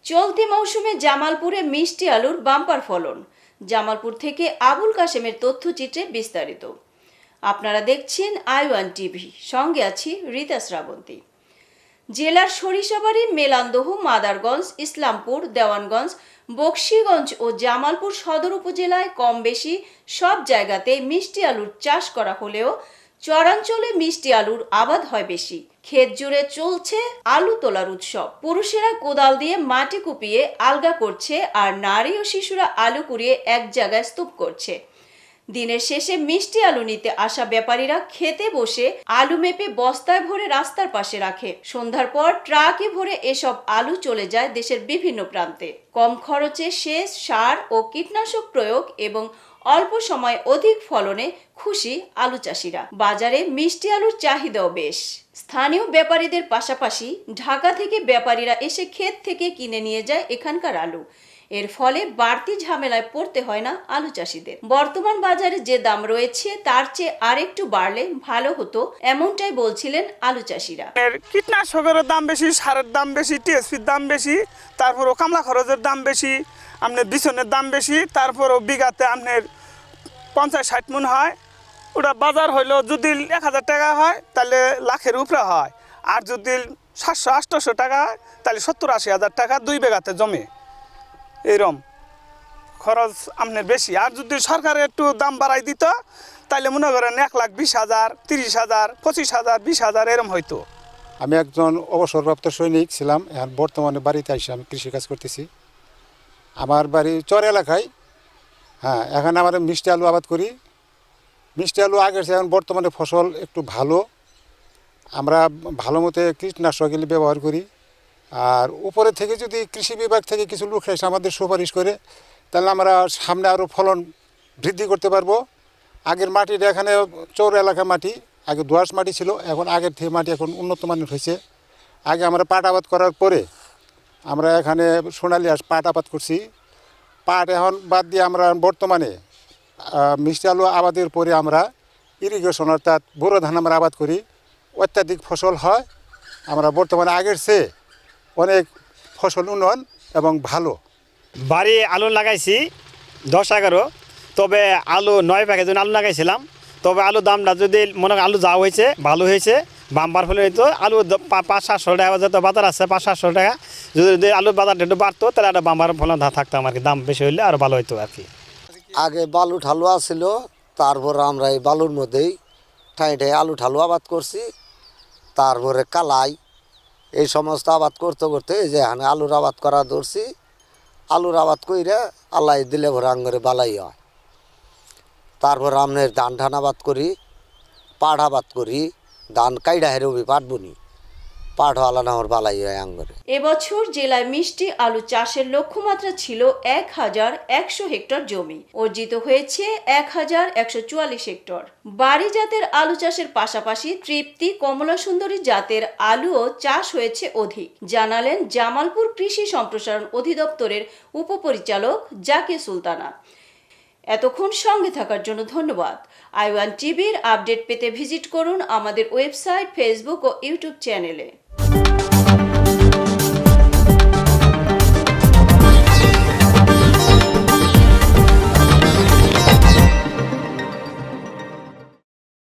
চলতি মৌসুমে জামালপুরে মিষ্টি আলুর বাম্পার ফলন। জামালপুর থেকে আবুল কাশেমের তথ্যচিত্রে বিস্তারিত। আপনারা দেখছেন আই1 টিভি, সঙ্গে আছি রীতা শ্রাবন্তী। জেলার সরিষাবাড়ি, মেলান্দহ, মাদারগঞ্জ, ইসলামপুর, দেওয়ানগঞ্জ, বকশীগঞ্জ ও জামালপুর সদর উপজেলায় কম বেশি সব জায়গাতে মিষ্টি আলুর চাষ করা হলেও চরাঞ্চলে মিষ্টি আলুর আবাদ হয় বেশি। ক্ষেত জুড়ে চলছে আলু তোলার উৎসব। পুরুষেরা কোদাল দিয়ে মাটি কুপিয়ে আলগা করছে, আর নারী ও শিশুরা আলু কুড়িয়ে এক জায়গায় স্তূপ করছে। দিনের শেষে মিষ্টি আলু নিতে আসা ব্যাপারীরা খেতে বসে আলু মেপে বস্তায় ভরে রাস্তার পাশে রাখে। সন্ধ্যার পর ট্রাকে ভরে এসব আলু চলে যায় দেশের বিভিন্ন প্রান্তে। কম খরচে সেচ, সার ও কীটনাশক প্রয়োগ এবং অল্প সময় অধিক ফলনে খুশি আলু চাষিরা। বাজারে মিষ্টি আলুর চাহিদাও বেশ। স্থানীয় ব্যাপারীদের পাশাপাশি ঢাকা থেকে ব্যাপারীরা এসে ক্ষেত থেকে কিনে নিয়ে যায় এখানকার আলু। এর ফলে বাড়তি ঝামেলায় পড়তে হয় না আলু চাষিদের। বর্তমান বাজারে যে দাম রয়েছে তার চেয়ে আরেকটু বাড়লে ভালো হতো, এমনটাই বলছিলেন আলু চাষিরা। কীটনাশকের দাম বেশি, সারের দাম বেশি, টিএসপির দাম বেশি, তারপরও কামলা খরচের দাম বেশি, আপনার বিছনের দাম বেশি, তারপরও বিঘাতে আপনার 50-60 মণ হয়। ওটা বাজার হইলো যদি 1000 টাকা হয় তাহলে লাখের উপরে হয়, আর যদি 700-800 টাকা হয় তাহলে 70-80 হাজার টাকা 2 বিঘাতে জমে। এরম খরচ আপনার বেশি। আর যদি সরকার একটু দাম বাড়াই দিত তাহলে মনে করেন 1,20,000, 30,000, 25,000, 20,000 এরম হইতো। আমি একজন অবসরপ্রাপ্ত সৈনিক ছিলাম, এখন বর্তমানে বাড়িতে এসে আমি কৃষিকাজ করতেছি। আমার বাড়ি চর এলাকায়। হ্যাঁ, এখানে আমরা মিষ্টি আলু আবাদ করি। মিষ্টি আলু আগের চেয়ে এখন বর্তমানে ফসল একটু ভালো। আমরা ভালো মতো কীটনাশক ব্যবহার করি। আর উপরে থেকে যদি কৃষি বিভাগ থেকে কিছু লোক এসে আমাদের সুপারিশ করে তাহলে আমরা সামনে আরও ফলন বৃদ্ধি করতে পারবো। আগের মাটিটা এখানে চর এলাকা মাটি, আগে দোআঁশ মাটি ছিল, এখন আগের থেকে মাটি এখন উন্নত মানের হয়েছে। আগে আমরা পাট আবাদ করার পরে আমরা এখানে সোনালি আঁশ পাট আবাদ করছি। পাট এখন বাদ দিয়ে আমরা বর্তমানে মিষ্টি আলু আবাদের পরে আমরা ইরিগেশন অর্থাৎ বোরো ধান আমরা আবাদ করি। অত্যাধিক ফসল হয়। আমরা বর্তমানে আগের চেয়ে অনেক ফসল উন্নয়ন এবং ভালো। বাড়ি আলু লাগাইছি 10-11, তবে আলু 9 প্যাকেট আলু লাগাইছিলাম। তবে আলুর দামটা যদি মনে করেন আলু যা হয়েছে ভালো হয়েছে, বাম্পার ফলে হইতো আলু 500-700 টাকা যত বাজার আছে 500-700 টাকা। যদি আলুর বাজারটা একটু বাড়তো তাহলে একটা বাম্পার ফলন থাকতাম আর কি, দাম বেশি হইলে আরও ভালো হইতো আর কি। আগে বালু ঠালু আসছিল, তারপর আমরা এই বালুর মধ্যেই ঠাঁই আলু ঠালু আবাদ করছি। তারপরে কালাই, এই সমস্ত আবাদ করতে করতে এই যে এখানে আলুর আবাদ করা ধরছি। আলুর আবাদ কইরা আল্লাহ দিলে ভরে আঙ্গরে বালাই হয়। তারপর আমরা ধান আবাদ করি, পাট আবাদ করি। ধান কাইডা হেরবি পাট বুনি, পাট আলা না বালাই হয় আঙ্গরে। এবছর জেলায় মিষ্টি আলু চাষের লক্ষ্যমাত্রা ছিল 1,100 হেক্টর জমি। অর্জিত হয়েছে 1,144 হেক্টর। বাড়ি জাতের আলু চাষের পাশাপাশি তৃপ্তি, কমলা সুন্দরী জাতের আলুও চাষ হয়েছে অধিক, জানালেন জামালপুর কৃষি সম্প্রসারণ অধিদপ্তরের উপপরিচালক জাকির সুলতানা। এতক্ষণ সঙ্গে থাকার জন্য ধন্যবাদ। আই1 টিভির আপডেট পেতে ভিজিট করুন আমাদের ওয়েবসাইট, ফেসবুক ও ইউটিউব চ্যানেলে।